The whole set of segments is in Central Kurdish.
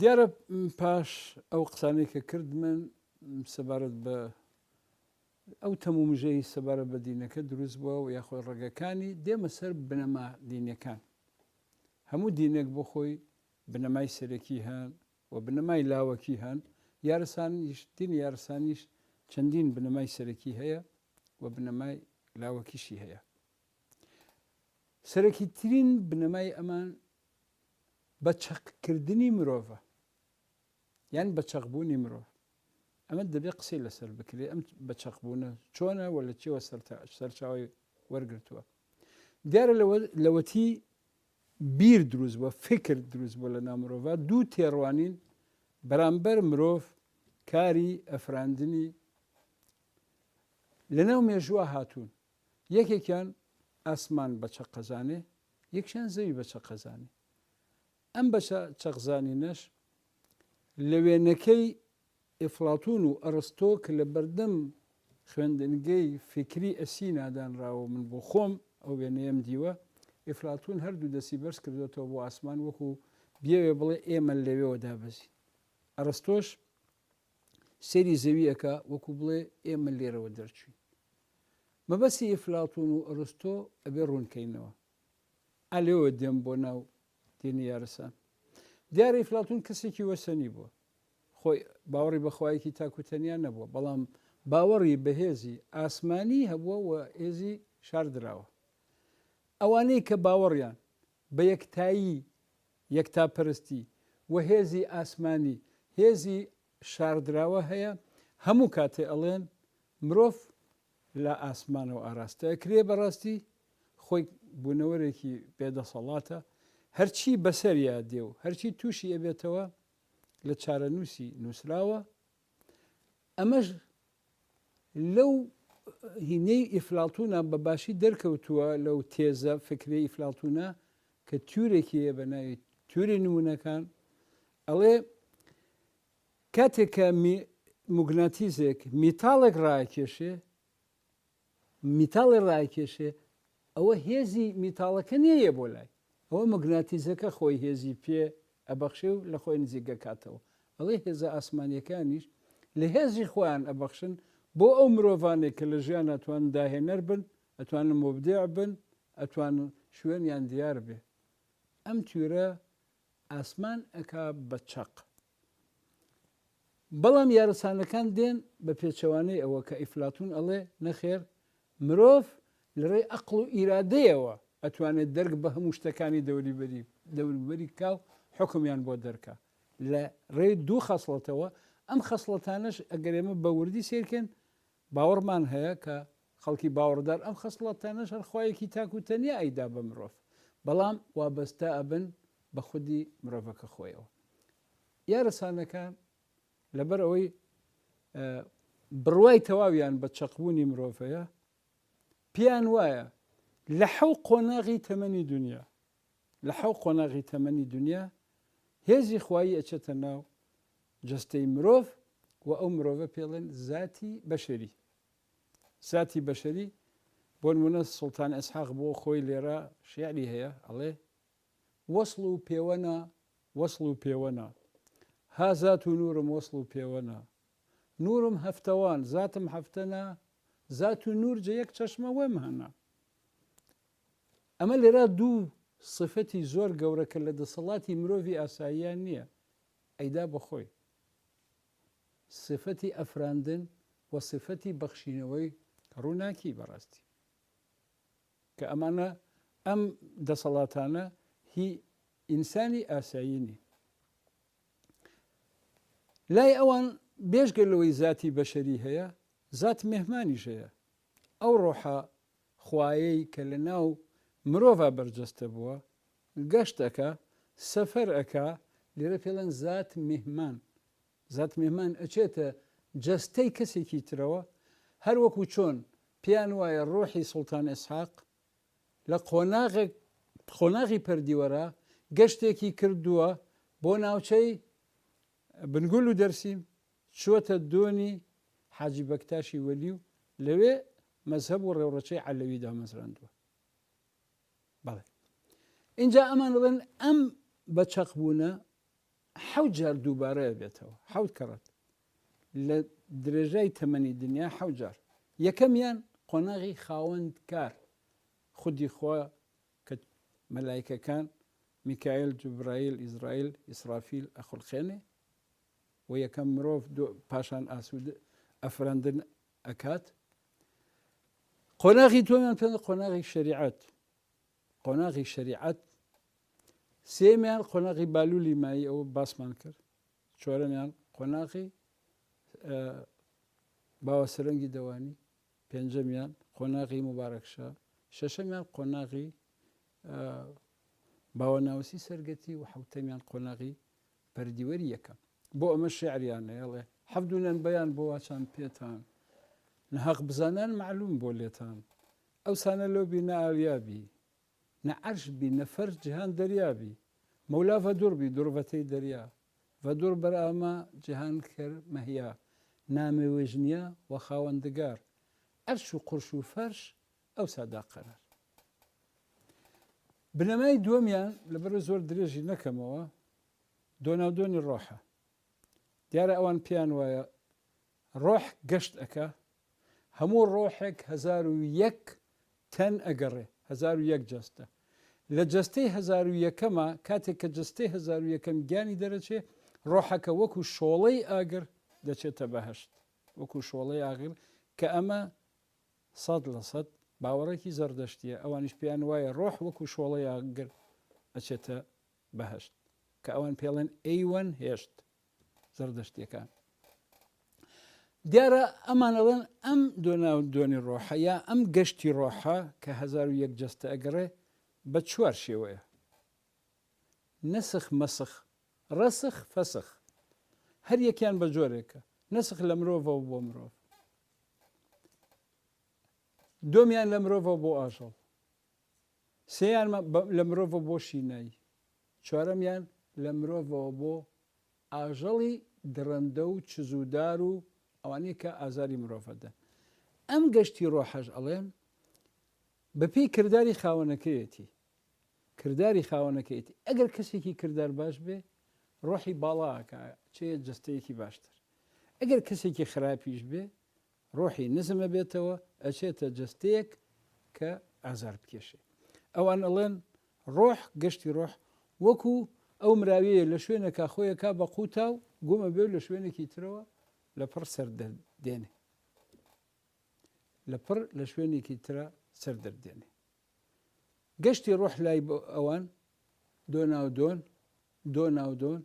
دیارە پاش ئەو قسانەی کە کرد من سەبارەت بە ئەو تەمومژەی سەبارەت بە دینەکە دروست بووە و یاخۆی ڕێگەکانی دێمە سەر بنەما دینەکان. هەموو دینێک بۆ خۆی بنەمای سەرەکی هەن و بنەمای لاوەکی هەن. یارسانیش دینی یارسانیش چەندین بنەمای سەرەکی هەیە و بنەمای لاوەکیشی هەیە. سەرەکی ترین بنەمای ئەمان بە چەقکردنی مرۆڤە، یان بە چەقبوونی مرۆڤ. ئەمە دەبێت قسەی لەسەر بکرێت. ئەم بە چەقبوونە چۆنە و لە چێوە سەرچاوی وەرگرتووە. دیارە لەوەتی بیر دروست بووە، فکر دروست بووە لە ناو مرۆڤە. دوو تێڕوانین بەرامبەر مرۆڤ کاری ئەفراندنی لەناو مێژووە هاتوون. یەکێکیان ئاسمان بە چەقەزانێ، یەکشیان زەوی بە چەقەزانێ. ئەم بە چەقزانینەش لە وێنەکەی ئەفلاتون و ئەرستۆ کە لە بەردەم خوێندنگەی فکری ئەسی نادانراوە من بۆ خۆم ئەو وێنەیەم دیوە. ئەفلاتون هەردوو دەستی بەرز کردێتەوە بۆ ئاسمان وەکو بێوێ بڵێ ئێمە لەوێەوە دابەزی. ئەرستۆش سەیری زەویەکە وەکو بڵێ ئێمە لێرەوە دەرچوین. مەبەستی ئەفلاتون و ئەرستۆ ئەبێ ڕوونکەینەوە. ئالێەوە دێم بۆ ناو دینی یارسان. دیارە ئەفلاتون کەسێکی وەسەنی بووە، خۆی باوەڕی بەخوایەکی تاکوتەنیا نەبووە، بەڵام باوەڕی بەهێزی ئاسمانی هەبووە و هێزی شاردراوە. ئەوانەی کە باوەڕیان بە یەکتایی یەکتاپەرستی و هێزی ئاسمانی هێزی شاردراوە هەیە، هەموو کاتێ ئەڵێن مرۆڤ لە ئاسمانەوە ئاراستە ئەکرێ. بەڕاستی خۆی بوونەوەرێکی بێدەسەڵاتە، هەرچی بەسەریا دێ و هەرچی تووشی ئەبێتەوە لە چارەنووسی نووسراوە. ئەمەش لەو هینەی ئیفلاتونە بەباشی دەرکەوتووە، لەو تێزە فکری ئیفلاتونە کە تورێکی هەیە بە ناوی توری نمونونەکان. ئەڵێ کاتێک کە موگناتیزێک میتاڵێک ڕاکێشێ، ئەوە هێزی میتاڵەکە نییە بۆ لای ئەوە موگناتیزەکە خۆی هێزی پێ ئەبەخشێ و لە خۆی نزیگەکاتەوە. ئەڵێ هێزە ئاسمانیەکانیش لە هێزی خۆیان ئەبەخشن بۆ ئەو مرۆڤانێک کە لە ژیان ئەتوان داهێنەر بن، ئەتوانن مبدع بن، ئەتوانن شوێنیان دیار بێ. ئەم تورە ئاسمان ئەکا بە چەق. بەڵام یارسانەکان دێن بە پێچەوانەی ئەوە کە ئیفلاتون ئەڵێ نەخێر، مرۆڤ لەڕێی عەقڵ و ئیرادەیەوە ئەتوانێت دەرک بە هەموو شتەکانی دەوروبەری کاو حکمیان بۆ دەرکە لە ڕێی دوو خەسڵەتەوە. ئەم خەسڵەتانەش ئەگەر ئێمە بە وردی سیرکەن باوەڕمان هەیە کە خەڵکی باوەڕدار ئەم خەسڵەتانەش هەر خوایەکی تاکوتەنیا ئەیدا بە مرۆڤ، بەڵام وابەستە ئەبن بە خودی مرۆڤەکە خۆیەوە. یارسانەکان لەبەر ئەوەی بڕوای تەواویان بە چەقبوونی مرۆڤەیە، پیان وایە لە حەو قۆناغی تەمەنی دنیا هێزی خوایی ئەچێتە ناو جەستەی مرۆڤ و ئەو مرۆڤە پێڵێن زاتی بەشەری. زاتی بەشەری بۆ نمونە سوڵتان ئەسحاق بۆ خۆی لێرە شیعری هەیە، ئەڵێ وەصل و پێوەنا ها زات و نورم وەصل و پێوەنا، نورم هەفتەوان زاتم هەفتەنا، زات و نور جە یەک چەشمە وەم هەنا. ئەمە لێرە دوو صفەتی زۆر گەورەکە لە دەسەڵاتی مرۆڤی ئاساییان نییە، ئەیدا بەخۆی صفەتی ئەفراندن و صفەتی بەخشینەوەی ڕووناکی بەڕاستی کە ئەمانە ئەم دەسەڵاتانە هی ئینسانی ئاساییینی. لای ئەوان بێژگەلەوەی زاتی بەشەری هەیە، زات مێهمانیش هەیە. ئەو ڕۆحە خوایەی کە لە ناو مرۆڤە بەرجەستە بووە، گەشتەکە سەفەر ئەکا، لێرە پێڵەن زات مێهمان. زات مێهمان ئەچێتە جەستەی کەسێکی ترەوە، هەر وەکو چۆن پیان وایە ڕۆحی سوڵتان ئەسحاق لە قۆناغی پەردیوەرە گەشتێکی کردووە بۆ ناوچەی بنگول و دەرسیم، چووەتە دۆنی حاجی بەکتاشی وەلی و لەوێ مەزهەب و ڕێوڕەچەی عەلەوی دامەزراندووە. بەڵێ اینجا ئەمان دەڵێن ئەم بە چەقبوونە حەوت جار دووبارەیە بێتەوە، حەوت کەڕەت لە درێژای تەمەنی دنیا حەوت جار. یەکەمیان قۆناغی خاوەند کار خودی خۆ کە مەلایکەکان میکایل، جوبرائیل، ئیزرائیل، ئیسرافیل ئەخولخێنێ و یەکەم مرۆڤ پاشان ئاسوود ئەفرەندن ئەکات. قۆناغی دووەمیان پێ قۆناغی شەریعەت، قۆناغی شەریعەت. سێمیان قۆناغی بالولی مایی ئەوە باسمان کرد. چوارەمیان قۆناغی باوەسەرەنگی دەوانی. پێنجەمیان قۆناغی مبارەکشا. شەشەمیان قۆناغی باوەناوسی سەرگەتی و حەوتەمیان قۆناغی پەردیوەری یەکەم. بۆ ئەمە شێعریانەیەڵێ حەفدونەن بەیان بۆ واچان پێتان نەحەق بزانان معلوم بۆ لێتان ئەوسانە لەو بی نەئالیابی نەعەرش بی نەفەرش جیهان دەریابی مەولا ڤەدوڕ بی دوڕڤەتەی دەریا ڤەدوڕ بەرئامە جیهان کرد مەهیا نامێ وێژنیە و خاوەندگار ئەرش و قورش و فەرش ئەو سادا قەرار. بنەمای دووەمیان لەبەر زۆر درێژی نەکەمەوە دۆناودۆنی ڕۆحە. دیارە ئەوان پێیان وایە ڕۆح گەشت ئەکە، هەموو ڕۆحێک 1001 تەن ئەگەڕێ، 1001 جەستە. لە جەستەی 1001ەمە کاتێک کە جەستەی 1001ەم گیانی دەرەچێ ڕۆحەکە وەکو شۆڵەی ئاگر دەچێتە بەهەشت، وەکو شۆڵەی ئاگر کە ئەمە 100% باوەڕێکی زەردەشتیە. ئەوانش پێیان وایە ڕۆح وەکو شۆڵەی ئاگر ئەچێتە بەهەشت کە ئەوان پێڵێن ئەیوەن هێشت زەردەشتیەکان. دیارە ئەمانەڵێن ئەم دۆناودۆنی ڕۆحە یا ئەم گەشتی ڕۆحە کە 1001 جەستە ئەگەڕێ بە چوار شێوەیە: نەسخ، مەسخ، ڕەسخ، فەسخ. هەر یەکیان بە جۆرێکە. نەسخ لە مرۆڤەوە بۆ مرۆڤ، دومیان لە مرۆڤەوە بۆ ئاژەڵ، سێیان لە مرۆڤە بۆ شینایی، چوارەمیان لە مرۆڤەوە بۆ ئاژەڵی درەندە و چزودار و ئەوانەی کە ئازاری مرۆڤەدەن. ئەم گەشتی ڕۆحەش ئەڵێن بەپێی کردداری خاوەنەکەیەتی، کردداری خاوەنەکەیەتی. ئەگەر کەسێکی کرددار باش بێ ڕۆحی باڵاکە چێ جەستەیەکی باشتر. ئەگەر کەسێکی خراپیش بێ ڕۆحی نزمە بێتەوە ئەچێتە جەستەیەک کە ئازار بکێشێ. ئەوان ئەڵێن ڕۆح گەشتی ڕۆح وەکو ئەو مراویە لە شوێنەکە خۆیەکە بە قوتا و گومە بێ لە شوێنێکی ترەوە لە پڕ سەردەدێنێ، لە پڕ لە شوێنێکی ترە سەردەدێنێ. گەشتی ڕۆح لای ئەوان دۆناودۆن دۆناودۆن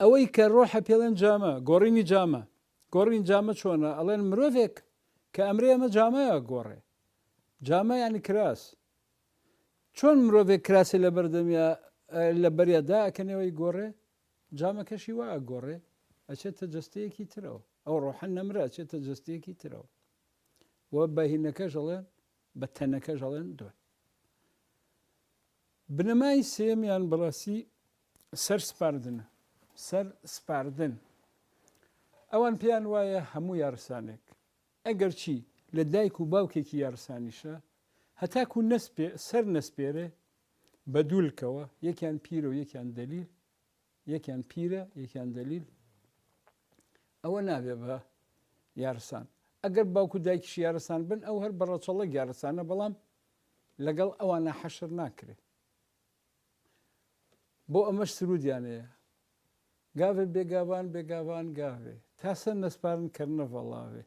ئەوەی کە ڕۆحە پێڵێن جامە، گۆڕینی جامە. گۆڕین جامە چۆنە؟ ئەڵێن مرۆڤێک کە ئەمرێ ئەمە جامەیە گۆڕێ. جامە یانی کراس. چۆن مرۆڤێک کراسێ لە بەردەمیا لە بەریەدا ئەکەنەوەی گۆڕێ، جامەکەشی وایە گۆڕێ ئەچێتە جەستەیەکی ترەوە. ئەو ڕۆحە نەمرە ئەچێتە جەستەیەکی ترەوە. وە بەهینەکەش ئەڵێن بە تەنەکەش ئەڵێن دوێ. بنەمای سێمیان بەڕاستی سەر سپاردنە. سەر سپاردن ئەوان پێیان وایە هەموو یارسانێک ئەگەر چی لە دایک و باوکێکی یارسانیشە هەتاکو سەر نەسپێرێ بە دوولکەوە، یەکیان پیرە و یەکیان دەلیل، یەکیان پیرە یەکیان دەلیل، ئەوە نابێ بە یارسان. ئەگەر باوکو دایکیش یارسان بن ئەو هەر بەڕەچەڵە یارسانە، بەڵام لەگەڵ ئەوانە حەشر ناکرێت. بۆ ئەمەش سرودیانەیە: گاوێ بێگاوان بێگاوان گاوێ تاسە نەسپارن کەرنە ڤەڵاوێ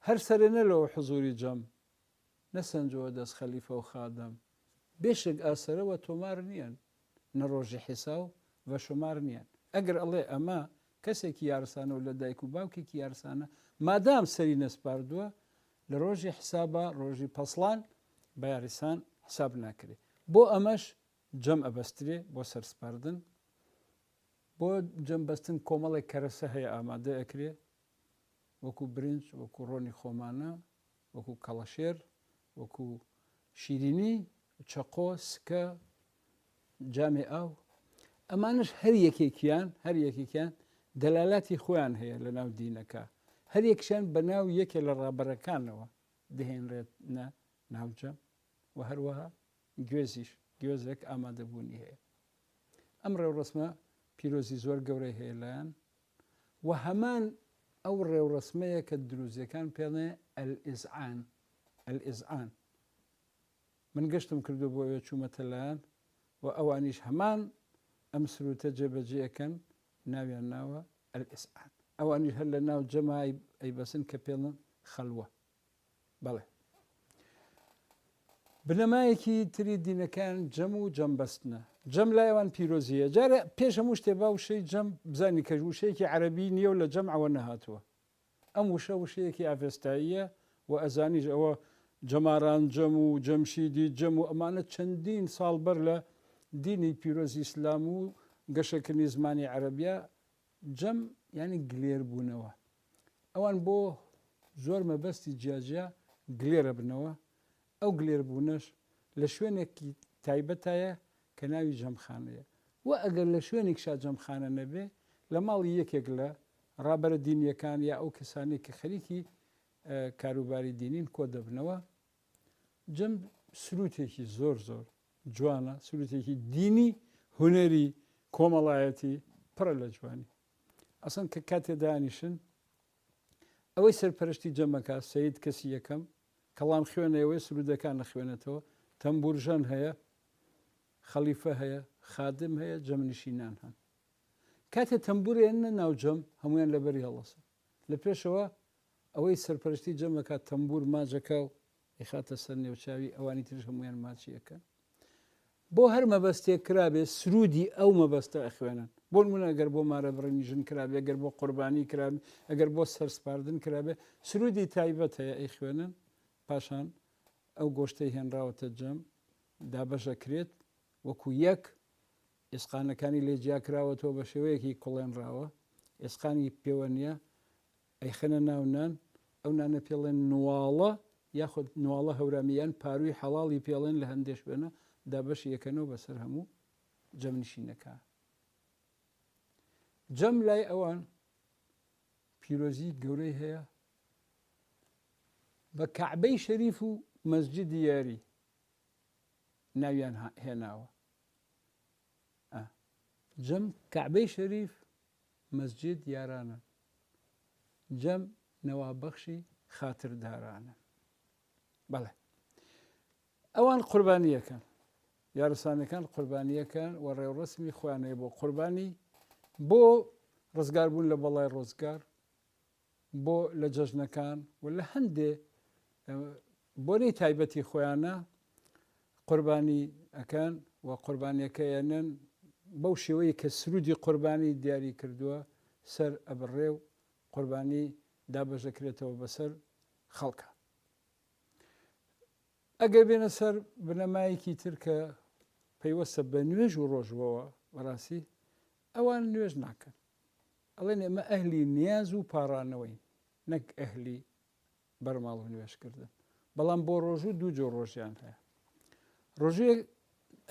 هەر سەرێنە لەوە حزوری جەم نەسەنجەوە دەست خەلیفە و خادەم بێشک ئاسەرەوە تۆمار نییەن نەڕۆژی حیسا و بە شومار نییەن. ئەگەر ئەڵێ ئەمە کەسێکی یارسانە و لە دایک و باوکێکی یارسانە مادام سەری نەسپاردووە لە ڕۆژی حسابە ڕۆژی پەسڵان بە یاریسان حساب ناکرێت. بۆ ئەمەش جەم ئەبەسترێ بۆ سەرسپاردن. بۆ جەمبەستن کۆمەڵێک کەرەسە هەیە ئامادە ئەکرێ، وەکو برنج، وەکو ڕۆنی خۆمانە، وەکو کەڵەشێر، وەکو شیرینی، چەقۆ، سکە، جامی ئاو. ئەمانش هەر یەکێکیان دەلالاتی خۆیان هەیە لە ناو دینەکە. هەر یەکشان بە ناو یەکێ لە ڕابەرەکانەوە دەهێنرێت ناوجەم و هەروەها گوێزیش گوێزێک ئامادەبوونی هەیە. ئەم ڕێوڕسمە پیرۆزی زۆر گەورەی هەیە لایەن و هەمان ئەو ڕێوڕسمەیە کە دروزیەکان پێڵێ ئەلئیزعان من گەشتم کردو بۆ ئەوێ چوومەتە لایەن و ئەوانیش هەمان ئەم سروتە جێبەجێەکەن ناویان ناوە ئەلئیزعان ئەوانیش هەر لە ناو جەما ئەیبەسن کە پێڵن خەلوە بەڵێ بنەمایەکی تری دینەکان جەم و جەمبەستنە جەم لایەوان پیرۆزیە جارە پێش هەموو شتێ با وشەی جەم بزانی کە وشەیەکی عەرەبی نییە و لە جەمعەوە نەهاتووە ئەم وشە وشەیەکی ئاڤێستاییە و ئەزانیش ئەوە جەماران جەم و جەمشیدی جەم و ئەمانە چەندین ساڵ بەر لە دینی پیرۆزی ئیسلام و گەشەکردنی زمانی عەرەبیە جەم ینی گلێر بوونەوە ئەوان بۆ زۆر مەبەستی جیاجیا گلێرە بنەوە ئەو گلێر بوونەش لە شوێنێکی تایبەتایە کە ناوی جەمخانەیە و ئەگەر لە شوێنێکشا جەمخانە نەبێ لە ماڵی یەکێک لە ڕابەرە دینیەکان یا ئەو کەسانی کە خەریکی کاروباری دینین کۆ دەبنەوە جەم سروتێکی زۆر جوانە سروتێکی دینی هونەری کۆمەڵایەتی پڕە لە جوانی ئەسڵ کە کاتێ دانیشن ئەوەی سەرپەرشتی جەمەکە سەید کەسی یەکەم کەڵام خوێنەوەی سرودەکان نەخوێنێتەوە تەمبورژەن هەیە خەلیفە هەیە خادم هەیە جەمنشینان هەن کاتێ تەمبورێنە ناو جەم هەمویان لەبەری هەڵەسن لە پێشەوە ئەوەی سەرپەرشتی جەمەکە تەمبور ماجەکە و ئیخاتە سەر نێوچاوی ئەوانی ترش هەمویان ماچیەکەن بۆ هەر مەبەستێک کرابێ سرودی ئەو مەبەستە ئەخوێنن بۆ نمونە ئەگەر بۆ مارە بڕنی ژن کرابێ ئەگەر بۆ قوربانی کرابێ ئەگەر بۆ سەرسپاردن کرابێ سرودی تایبەت هەیە ئەی خوێنن پاشان ئەو گۆشتەی هێنراوەتە جەم دابەشەکرێت وەکو یەک ئێسقانەکانی لێجیا کراوەتەوە بە شێوەیەکی کوڵێنراوە ئێسقانی پێوە نییە ئەیخەنە ناو نان ئەو نانە پێڵێن نواڵە یاخود نواڵە هەورامیان پاروی حەڵاڵی پێڵێن لە هەندێک شوێنە دابەشی یەکەنەوە بەسەر هەموو جەمنشینەکە جەم لای ئەوان پیرۆزی گەورەی هەیە بە کەعبەی شەریف و مەسجیدی یاری ناویان هێناوە جەم کەعبەی شەریف مەسجید یارانە جەم نەوابەخشی خاتردارانە بەڵێ ئەوان قوربانیەکەن یارسانەکان قوربانیەکەن و ڕێوڕسمی خۆیانەیە بۆ قوربانی بۆ ڕزگاربوون لە بەڵای ڕۆزگار بۆ لە جەژنەکان و لە هەندێ بۆنەی تایبەتی خۆیانە قوربانی ئەکەن و قوربانیەکەیانن بەو شێوەیە کە سرودی قوربانی دیاری کردووە سەر ئەبڕێ و قوربانی دابەژەکرێتەوە بەسەر خەڵکە ئەگەر بێنە سەر بنەمایەکی تر کە پەیوەستە بە نوێژ و ڕۆژبەوە بەڕاستی ئەوان نوێژ ناکەن ئەڵێن ئێمە ئەهلی نیاز و پاڕانەوەین نەک ئەهلی بەرماڵ و نوێشکردن بەڵام بۆ ڕۆژوو دوو جۆر ڕۆژیان هەیە ڕۆژێ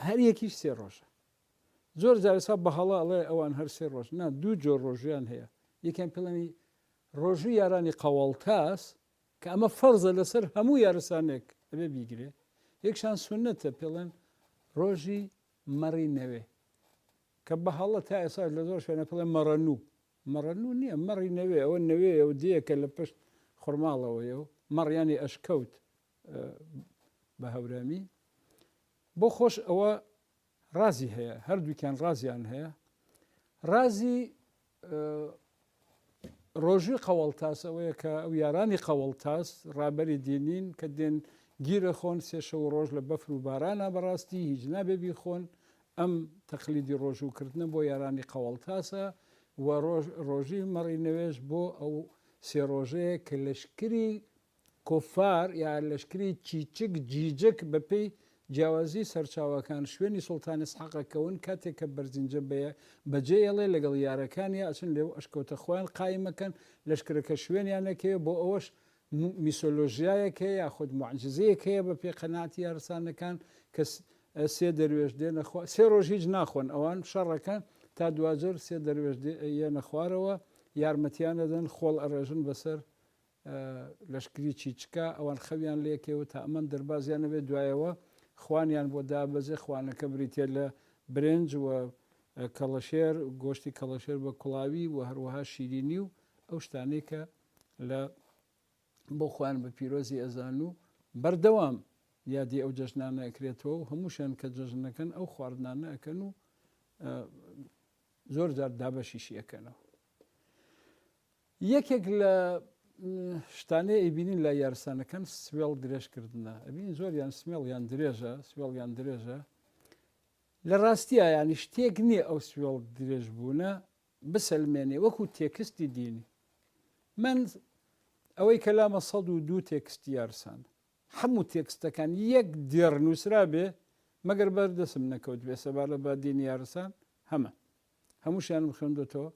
هەر یەکیش سێ ڕۆژە زۆر جارسا بە هەڵا ئەڵێ ئەوان هەر سێ ڕۆژ نا دوو جۆر ڕۆژیان هەیە یەکیان پێڵێنی ڕۆژوو یارانی قەوەڵتاس کە ئەمە فەرزە لەسەر هەموو یارسانێک ئەبێ بیگرێ یەکشان سونەتە پێڵێن ڕۆژی مەڕی نەوێ کە بە هەڵە تا ئێسا لە زۆر شوێنە پڵێن مەڕەنوو نییە مەڕی نەوێ ئەوە نەوێ ئەو دیەکە لە پشت خورماڵەوەیە و مەڕیانی ئەشکەوت بە هەورامی بۆ خۆش ئەوە رازی هەیە هەردووکیان رازیان هەیە رازی ڕۆژوی قەوەڵتاس ئەوەیە کە ئەو یارانی قەوەڵتاس ڕابەری دینین کە دێن گیرە خۆن سێشە و ڕۆژ لە بەفر و بارانە بەڕاستی هیچ نابێبی خۆن ئەم تەقلیدی ڕۆژووکردنە بۆ یارانی قەوەڵتاسە و ڕۆژی مەڕی نەوێژ بۆ ئەو سێ ڕۆژەیە کە لەشکری کۆفار یا لەشکری چیچک جیجک بەپێی جیاوازی سەرچاوەکان شوێنی سوڵتانی ئیسحاقەکەون کاتێک کە بەرزینجە بەجێ ئەڵێ لەگەڵ یارەکانی ئەچن لێو ئەشکەوتە خۆیان قایمەکەن لەشکرەکە شوێنیانەکەیە بۆ ئەوەش میسۆلۆژیایەک هەیە یاخود معجزەیەک هەیە بە پێ قەناعەتی یارسانەکان کە سێ دەروێش دێنە سێ ڕۆژ هیچ ناخۆن ئەوان شەڕەکەن تا دوجار سێ دەروێش یەنە خوارەوە یارمەتیان دەدەن خۆڵ ئەڕێژن بەسەر لەشکری چیچکە ئەوان خەویان لێکەوە تا ئەمەن دەربازیانە بێت دوایەوە خوانیان بۆ دابەزێ خوانەکە بریتێ لە برنج و کەڵەشێر گۆشتی کەڵەشێر بە کوڵاوی و هەروەها شیرینی و ئەو شتانەی کە لە بۆ خوان بە پیرۆزی ئەزان و بەردەوام یادی ئەو جەژنانە ئەکرێتەوە و هەمووشیان کە جەژنەکەن ئەو خواردنانە ئەەکەن و زۆر جار دابەشیشی ئەەکەنەوە. یەکێک لە شتانەیە ئەیبینین لە یارستانەکان سوێڵ درێژکردنە ئەبین زۆریان سمێڵیان درێژە سوێڵیان درێژە لە ڕاستیە ینی شتێک نییە ئەو سوێڵ درێژ بوونە بسەلمێنێ وەکو تێکستی دینی من ئەوەی کەلامە 102 تێکستی یارسان هەموو تێکستەکان یەک دێڕ نووسرا بێ مەگەر بەردەسم نەکەوت بێ سەبارە بە دینی یارسان هەمووشیانم خوێندوتەوە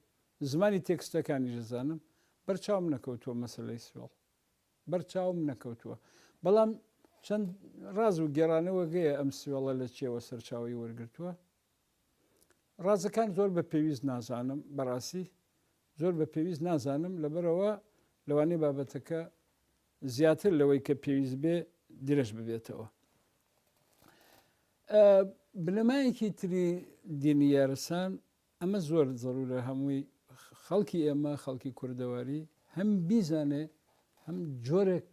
زمانی تێکستەکانی ژزانم بەرچاوم نەکەوتووە مەسلەی سوێڵ بەرچاوم نەکەوتووە بەڵام چەند ڕاز و گێڕانەوە گەیە ئەم سوێڵە لە چێوە سەرچاوی وەرگرتووە ڕازەکان زۆر بە پێویست نازانم بەڕاستی زۆر بە پێویست نازانم لەبەرەوە لەوانەیە بابەتەکە زیاتر لەوەی کە پێویست بێ درێژ ببێتەوە. بنەمایەکی تری دینی یارسان ئەمە زۆر زەرورە هەمووی خەڵکی ئێمە خەڵکی کوردەواری هەم بیزانێ هەم جۆرێک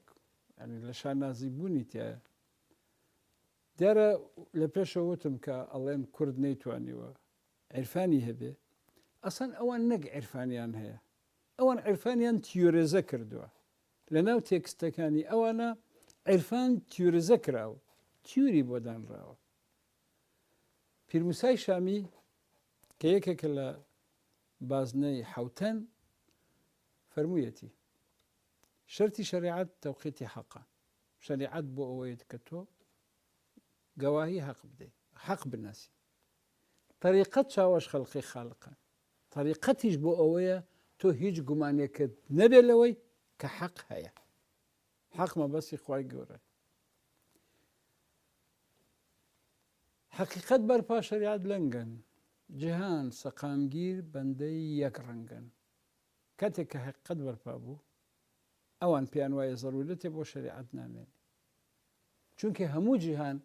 لە شانازی بوونی تایە دیارە لە پێشەوە وتم کە ئەڵێن کورد نەیتوانیوە عیرفانی هەبێ ئەسان ئەوان نەک عیرفانیان هەیە ئەوان عیرفانیان تیۆرێزە کردووە لە ناو تێکستەکانی ئەوانە عیرفان تیۆرێزە کراوە تیوری بۆ دانراوە. پیرموسای شامی کە یەکێکە لە بازنەی حەوتەن فەرموویەتی شەرتی شەریعەت تەوقیتی حەقە شەریعەت بۆ ئەوەیە کە تۆ گەواهی حەق بدەیت حەق بناسی طریقەت چاوەش خەڵقی خاڵقە طریقەتیش بۆ ئەوەیە تۆ هیچ گومانێکت نەبێت لەوەی کە حەق هەیە حەق مەبەستی خوای گەورە حەقیقەت بەرپا شەریعەت لەنگن جیهان سەقامگیر بەندەی یەک ڕەنگن کاتێک کە حەقیقەت بەرپا بوو ئەوان پێیان وایە زەرورەتێ بۆ شەریعەت نامێنێ چونکە هەموو جیهان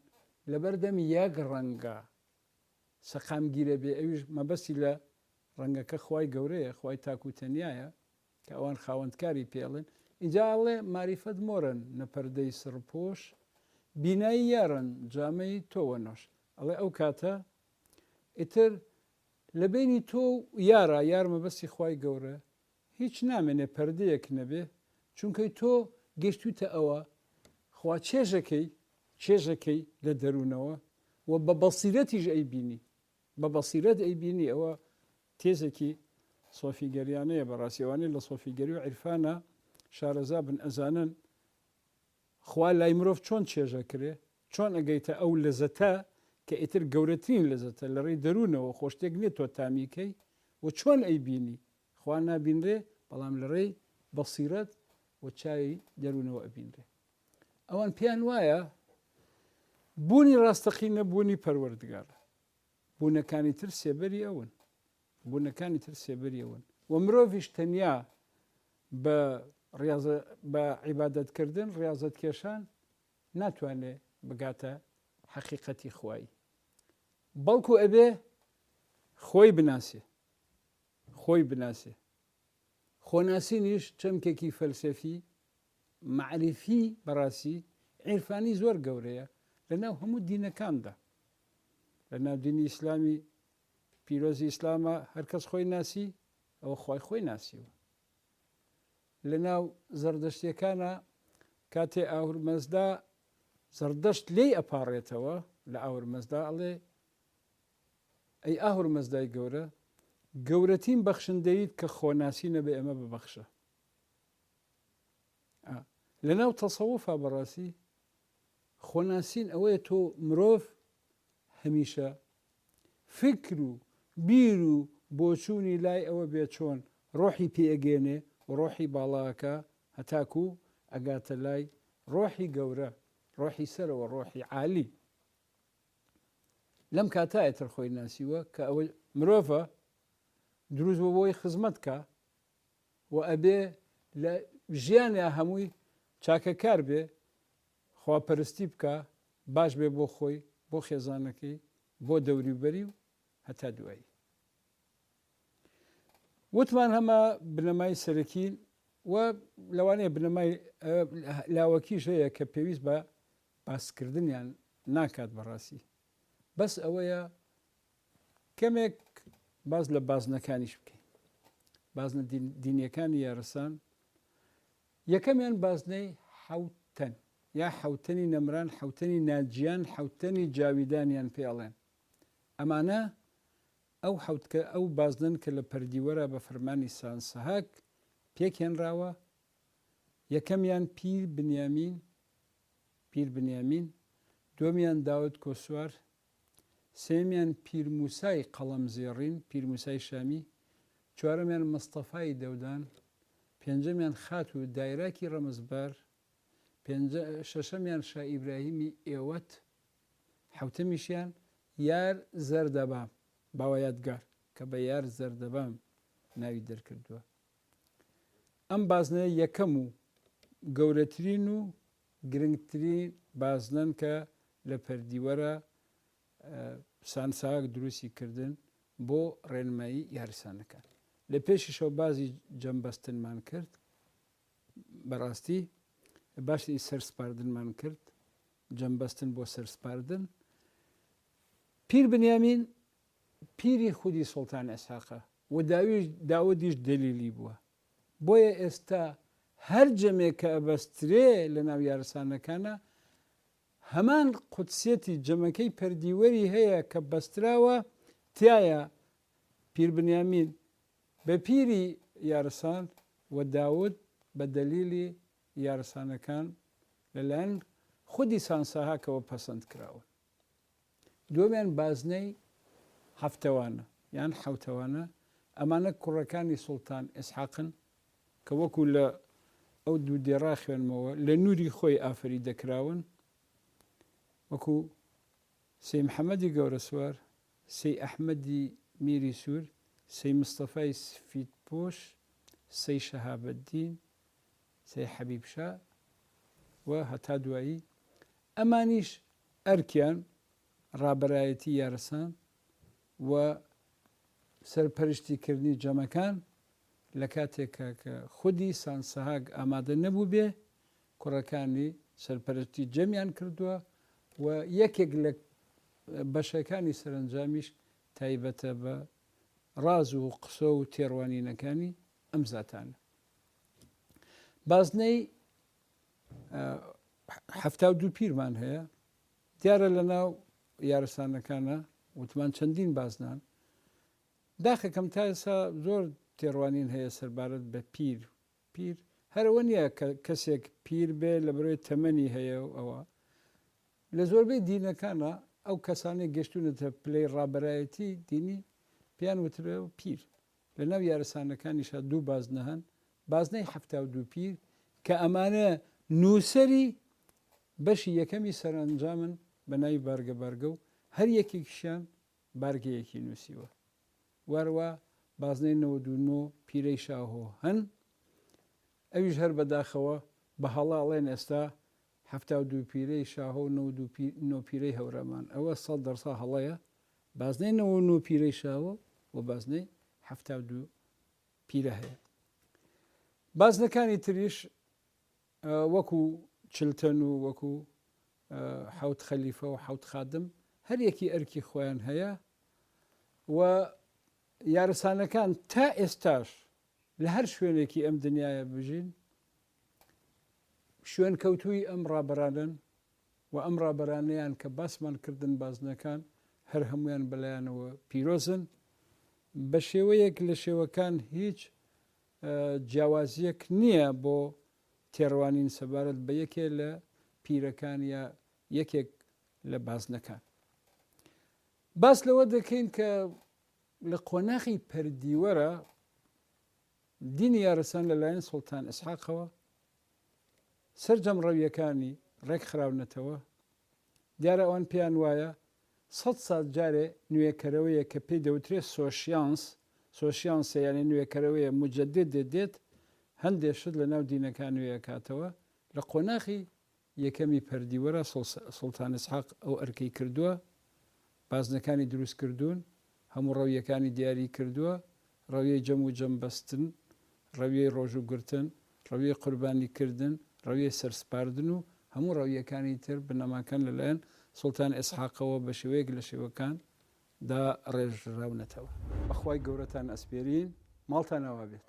لەبەردەم یەک ڕەنگە سەقامگیرە بێ ئەویش مەبەستی لە ڕەنگەکە خوای گەورەیە خوای تاکوتەنیایە کە ئەوان خاوەندکاری پێڵێن ئینجا ئەڵێ ماریفەت مۆرن نەپەردەی سڕپۆش بینایی یارن جامەی تۆوە نۆش ئەڵێ ئەو کاتە ئیتر لە بینی تۆ یارە یار مەبەستی خوای گەورە هیچ نامێنێ پەردەیەک نەبێ چونکە تۆ گەشتوتە ئەوە خوا چێژەکەی لە دەروونەوە و بە بەسیرەتیش ئەیبینی بە بەسیرەت ئەیبینی ئەوە تێزێکی سۆفیگەریانەیە بەڕاستیەوانەی لە سۆفیگەری و عیرفانە شارەزا بن ئەزانن خوا لای مرۆڤ چۆن چێژە کرێ چۆن ئەگەیتە ئەو لەزەتە کە ئیتر گەورەترین لەزەتە لە ڕێی دەروونەوە خۆشتێک نێت تۆ تامیکەی و چۆن ئەیبینی خوا نابینرێ بەڵام لە ڕێی بەسیرەت و چاوی دەروونەوە ئەبینرێ ئەوان پێیان وایە بوونی ڕاستەقینە بوونی پەروەردگارە بوونەکانی تر سێبەری ئەون بوونەکانی تر سێبەری ئەون و مرۆڤیش تەنیا بە عیبادەتکردن ڕیاضەت کێشان ناتوانێ بگاتە حەقیقەتی خوایی بەڵکو ئەبێ خۆی بناسێ خۆناسینیش چەمکێکی فەلسەفی معریفی بەڕاستی عیرفانی زۆر گەورەیە لەناو هەموو دینەکاندا لەناو دینی ئیسلامی پیرۆزی ئیسلامە هەرکەس خۆی ناسی ئەوە خۆی ناسیوە لەناو زەردەشتیەکانە کاتێ ئاهورمەزدا زەردەشت لێی ئەپاڕێتەوە لە ئاهورمەزدا ئەڵێ ئەی ئاهورمەزدای گەورە گەورەترین بەخشندەیت کە خۆناسینە بە ئێمە ببەخشە لەناو تەسەووفە بەڕاستی خۆناسین ئەوەیە تۆ مرۆڤ هەمیشە فکر و بیر و بۆچوونی لای ئەوە بێت چۆن ڕۆحی پێگەێنێ و ڕۆحی باڵاکە هەتاکو ئەگاتە لای ڕۆحی گەورە ڕۆحی سەرەوە ڕۆحی عالی لەم کاتایەتر خۆی ناسیوە کە ئەوە مرۆڤە دروست بۆ بۆی خزمەتکە و ئەبێ لە ژیانە هەمووی چاکەکار بێ خواپەرستی بکە باش بێ بۆ خۆی بۆ خێزانەکەی بۆ دەوریبەری و هەتا دوایی وتمان هەمە بنەمای سەرەکی و لەوانەیە بنەمای لاوەکیش هەیە کە پێویست بە باسکردنیان ناکات بەڕاستی بەس ئەوەیە کەمێک باز لە بازنەکانیش بکەین بازنە دینیەکانی یارسان یەکەمیان بازنەی حەوتەن یا حەوتەنی نەمران حەوتەنی ناجیان حەوتەنی جاویدانیان پێڵێن ئەمانە ئەو بازنن کە لە پەردیوەرە بە فەرمانی سانسەهاک پێکهێنراوە یەکەمیان پیر بنیامین دومیان داود کۆسوار سێمیان پیر موسای قەڵەم زێڕین پیر موسای شامی چوارەمیان مستەفای دەودان پێنجەمیان خات و دایراکی ڕەمزبار شەشەمیان شا ئیبراهیمی ئێوەت حەوتەمیشیان یار زەردەبام باوە یادگار کە بە یار زەردەبام ناوی دەرکردووە ئەم بازنەیە یەکەم و گەورەترین و گرنگترین بازنن کە لە پەردیوەرە سانساک دروستی کردن بۆ ڕێنمایی یارسانەکان لە پێشیشەوە بازی جەمبەستنمان کرد بەڕاستی باشی سەرسپاردنمان کرد جەمبەستن بۆ سەرسپاردن پیر بنیامین پیری خودی سوڵتان ئەسحاقە و داودیش دلیلی بووە بۆیە ئێستا هەر جەمێک کە ئەبەسترێ لە ناو یارسانەکانە هەمان قودسیەتی جەمەکەی پەردیوەری هەیە کە بەستراوە تایە پیر بنیامین بە پیری یارسان و داود بە دەلیلی یارسانەکان لەلایەن خودی سانساهاکەوە پەسەند کراون دومیان بازنەی هەفتەوانە یان حەوتەوانە ئەمانە کوڕەکانی سوڵتان ئیسحاقن کە وەکو لە ئەو دوو دێڕا خوێنمەوە لە نووری خۆی ئافری دەکراون وەکو سەی محەممەدی گەورە سوار سەی ئەحمەدی میری سوور سەی مستەفای سفید پۆش سەی شەهابەددین سەی حەبیبشا و هەتا دوایی ئەمانیش ئەرکیان ڕابەرایەتی یارسان و سەرپەرشتیکردنی جەمەکان لە کاتێکە کە خودی سانسەهاک ئامادە نەبوو بێ کوڕەکانی سەرپەرشتی جەمیان کردووە و یەکێک لە بەشەکانی سەرنجامیش تایبەتە بە ڕاز و قسە و تێڕوانینەکانی ئەم زاتانە بازنەی هەفتا و دوو پیرمان هەیە دیارە لە ناو یارسانەکانە وتمان چەندین بازنان داخەکەم تا ئێستا زۆر تێڕوانین هەیە سەربارەت بە پیر هەرەوە نییە کە کەسێک پیر بێ لە بەرەوەی تەمەنی هەیە و ئەوە لە زۆربەی دینەکانە ئەو کەسانی گەشتونەتە پلەی ڕابەرایەتی دینی پێیان وترەوە پیر لە ناو یارسانەکانیشە دوو بازنە هەن بازنەی هەفتا و دوو پیر کە ئەمانە نووسەری بەشی یەکەمی سەرنجامن بە ناوی بارگە و هەر یەکێکیشیان بارگەیەکی نووسیوە وەروە بازنەی 99 پیرەی شاهۆ هەن ئەویش هەر بەداخەوە بە هەڵاڵێن ئێستا هەفتا و دوو پیرەی شاهۆ و 99 پیرەی هەورەمان ئەوە 100% هەڵەیە بازنەی 99 پیرەی شاوە و بازنەی هەفتا و دوو پیرە هەیە بازنەکانی تریش وەکو چلتەن و وەکو حەوت خەلیفە و حەوت خادم هەر یەکی ئەرکی خۆیان هەیە و یارسانەکان تا ئێستاش لە هەر شوێنێکی ئەم دنیاە بژین شوێن کەوتووی ئەم ڕابەرانن و ئەم ڕابەرانەیان کە باسمان کردن بازنەکان هەر هەمویان بەلایەنەوە پیرۆزن بە شێوەیەک لە شێوەکان هیچ جیاوازیەک نییە بۆ تێڕوانین سەبارەت بە یەکێ لە پیرەکان یا یەکێک لە بازنەکان باس لەوە دەکەین کە لە قۆناغی پەردیوەرە دینی یارسان لەلایەن سوڵتان ئیسحاقەوە سەرجەم ڕەویەکانی ڕێک خراونەتەوە دیارە ئەوان پێیان وایە 100 سال جارێ نوێکەرەوەیە کە پێی دەوترێت سۆشیانسە یانی نوێکەرەوەیە مجدد دێت هەندێک شت لە ناو دینەکان نوێ کاتەوە لە قۆناغی یەکەمی پەردیوەرە سوڵتان ئیسحاق ئەو ئەرکەی کردووە بازنەکانی دروست کردوون هەموو ڕەویەکانی دیاری کردووە ڕەویەی جەم و جەمبەستن، ڕەویەی ڕۆژوگرتن، ڕەویەی قوربانیکردن، ڕەویەی سەرسپاردن و هەموو ڕەویەکانی تر بنەماکان لەلایەن سوڵتان ئێسحاقەوە بە شێوەیەک لە شێوەکان دا ڕێژراونەتەوە. بەخوای گەورەتان ئەسپێرین، ماڵتان ئەوا بێت.